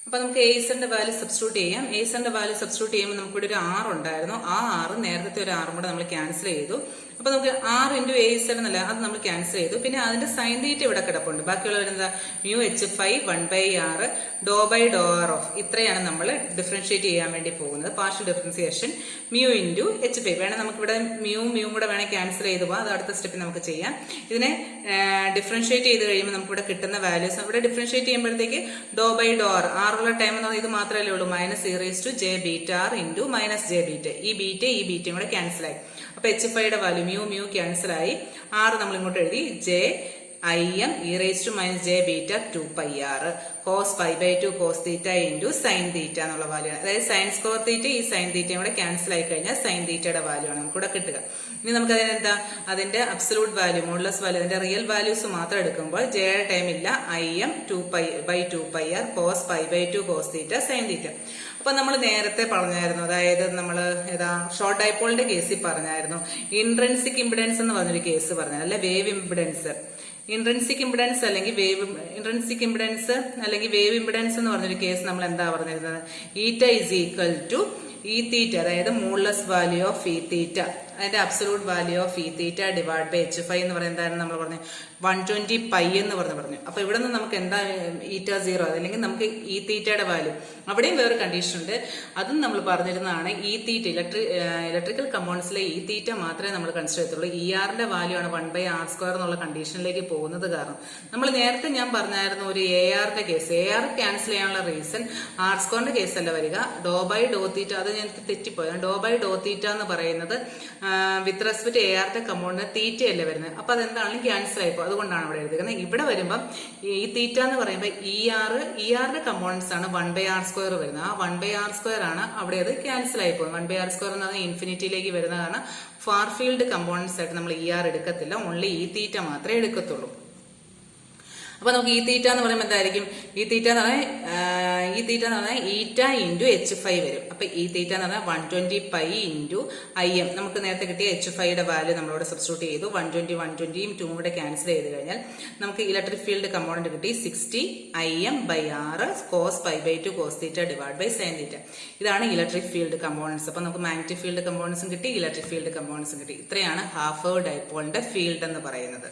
അപ്പൊ നമുക്ക് എയ്സറിന്റെ value substitute ചെയ്യാം. എയ്സറിന്റെ വാല്യൂ സബ്സ്റ്റിറ്റ്യൂട്ട് ചെയ്യുമ്പോൾ നമുക്കിവിടെ ഒരു ആർ ഉണ്ടായിരുന്നു. ആ ആറ് നേരത്തെ ഒരു ആറും കൂടെ നമ്മൾ ക്യാൻസൽ ചെയ്തു. അപ്പൊ നമുക്ക് ആർ ഇൻറ്റു എയ്സർ എന്നല്ല, അത് നമ്മൾ ക്യാൻസൽ ചെയ്തു. പിന്നെ അതിന്റെ സൈൻ തീറ്റ ഇവിടെ കിടപ്പുണ്ട്. ബാക്കിയുള്ളവർ എന്താ mu H phi 1/r del by Dr r of ഇത്രയാണ് നമ്മൾ ഡിഫറൻഷിയേറ്റ് ചെയ്യാൻ വേണ്ടി പോകുന്നത്. Partial differentiation mu into H phi വേണം. നമുക്കിവിടെ മ്യൂ കൂടെ വേണേൽ ക്യാൻസൽ ചെയ്ത് പോകാം. അത് അടുത്ത സ്റ്റെപ്പിൽ നമുക്ക് ചെയ്യാം. ഇതിനെ ഡിഫറൻഷിയേറ്റ് ചെയ്ത് കഴിയുമ്പോൾ നമുക്കിവിടെ കിട്ടുന്ന വാല്യൂസ് ഇവിടെ ഡിഫറൻഷിയേറ്റ് ചെയ്യുമ്പോഴത്തേക്ക് ഡോ ബൈ ഡോ ആർ ആറുള്ള ടൈം എന്ന് പറഞ്ഞാൽ ഇത് മാത്രമല്ലേ ഉള്ളൂ, minus e raise to j beta r into minus j beta. ഈ ബീറ്റയും കൂടെ ക്യാൻസൽ ആയി. അപ്പൊ എച്ച് ഫൈയുടെ വാല്യൂ മ്യൂ ക്യാൻസൽ ആയി. ആറ് നമ്മൾ ഇങ്ങോട്ട് എഴുതി j I m e raise to minus j beta 2πr cos pi by 2 cos theta into sine theta എന്നുള്ള വാല്യൂ ആണ്. അതായത് സൈൻ സ്ക്വയർ തീറ്റ ഈ സൈൻ തീറ്റയും കൂടെ ക്യാൻസൽ ആയി കഴിഞ്ഞാൽ സൈൻ തീറ്റയുടെ വാല്യൂ ആണ് നമുക്കിവിടെ കിട്ടുക. ഇനി നമുക്ക് അതിനെന്താ അതിന്റെ അബ്സലൂട്ട് വാല്യൂ മോഡുലസ് വാല്യൂ അതിന്റെ റിയൽ വാല്യൂസ് മാത്രം എടുക്കുമ്പോൾ ജെയുടെ ടൈം ഇല്ല, I m 2π/2πr cos pi by 2 cos theta sine theta. അപ്പൊ നമ്മൾ നേരത്തെ പറഞ്ഞായിരുന്നു, അതായത് നമ്മൾ ഷോർട്ട് ഡൈപോളിന്റെ കേസിൽ പറഞ്ഞായിരുന്നു ഇൻട്രൻസിക് ഇംപിഡൻസ് എന്ന് പറഞ്ഞൊരു കേസ് പറഞ്ഞു, അല്ലെ വേവ് ഇംപിഡൻസ്. ഇൻട്രൻസിക് ഇംപിഡൻസ് അല്ലെങ്കിൽ വേവ് ഇംപിഡൻസ് എന്ന് പറഞ്ഞൊരു കേസ് നമ്മൾ എന്താ പറഞ്ഞിരുന്നത്, eta is equal to E theta, അതായത് modulus value of E theta, അതിന്റെ absolute value of E theta divide by H phi എന്ന് പറയുന്നത് എന്തായിരുന്നു നമ്മൾ പറഞ്ഞു 120π എന്ന് പറഞ്ഞു. അപ്പൊ ഇവിടെ നിന്ന് നമുക്ക് എന്താ ഈറ്റ 0 അല്ലെങ്കിൽ നമുക്ക് ഇ തീറ്റയുടെ വാല്യൂ. അവിടെയും വേറെ കണ്ടീഷൻ ഉണ്ട്, അതും നമ്മൾ പറഞ്ഞിരുന്നതാണ്. ഇ തീറ്റ ഇലക്ട്രിക്കൽ കമ്പൗണ്ട്സിലെ ഇ തീറ്റ മാത്രമേ നമ്മൾ കൺസിഡർ ചെയ്യത്തുള്ളൂ. ഇ ആറിന്റെ വാല്യൂ ആണ് 1/r² എന്നുള്ള കണ്ടീഷനിലേക്ക് പോകുന്നത്. കാരണം നമ്മൾ നേരത്തെ ഞാൻ പറഞ്ഞായിരുന്നു ഒരു എ ആറിന്റെ കേസ്, എ ആർ ക്യാൻസൽ ചെയ്യാനുള്ള റീസൺ r² കേസല്ല വരിക, ഡോ ബൈ ഡോ തീറ്റ. അത് ഞാൻ തെറ്റിപ്പോയത്. ഡോ ബൈ ഡോ തീറ്റ എന്ന് പറയുന്നത് വിത്ത് റെസ്പെക്ട് എ ആറിന്റെ കമ്പൗണ്ടിന് തീറ്റയല്ലേ വരുന്നത്. അപ്പൊ അതെന്താണ് ക്യാൻസൽ ആയിപ്പോ, അതുകൊണ്ടാണ് ഇവിടെ എഴുതിക്കുന്നത്. ഇവിടെ വരുമ്പം ഈ തീറ്റ എന്ന് പറയുമ്പോൾ ഇ ആറിന്റെ കമ്പോണൻസ് ആണ് 1/r² വരുന്നത്. ആ 1/r² ആണ് അവിടെ അത് ക്യാൻസൽ ആയി പോകുന്നത്. 1/r² എന്ന് പറഞ്ഞാൽ ഇൻഫിനിറ്റിയിലേക്ക് വരുന്നതാണ്. ഫാർ ഫീൽഡ് കമ്പോണൻസ് ആയിട്ട് നമ്മൾ ഇ ആർ എടുക്കത്തില്ല, ഓൺലി ഈ തീറ്റ മാത്രമേ എടുക്കത്തുള്ളൂ. അപ്പൊ നമുക്ക് ഈ തീറ്റ എന്ന് പറയുമ്പോൾ എന്തായിരിക്കും, ഈ തീറ്റ എന്ന് പറഞ്ഞാൽ ഈറ്റ ഇൻറ്റു എച്ച് ഫൈ വരും. അപ്പൊ ഈ തീറ്റ എന്ന് പറഞ്ഞാൽ 120π ഇൻറ്റു ഐ എം. നമുക്ക് നേരത്തെ കിട്ടിയ എച്ച് ഫൈയുടെ വാല്യൂ നമ്മളോട് സബ്സ്റ്റിറ്റ്യൂട്ട് ചെയ്തു. 120യും 2 കൂടെ ക്യാൻസൽ ചെയ്ത് കഴിഞ്ഞാൽ നമുക്ക് ഇലക്ട്രിക് ഫീൽഡ് കമ്പോണന്റ് കിട്ടി 60Im/r cos pi by 2 cos theta divide by sine theta. ഇതാണ് ഇലക്ട്രിക് ഫീൽഡ് കമ്പോണൻസ്. അപ്പൊ നമുക്ക് മാഗ്നറ്റിക് ഫീൽഡ് കമ്പോണൻസും കിട്ടി, ഇലക്ട്രിക് ഫീൽഡ് കമ്പോണൻസും കിട്ടി. ഇത്രയാണ് ഹാഫ് വേവ് ഡൈപോളിന്റെ ഫീൽഡ് എന്ന് പറയുന്നത്.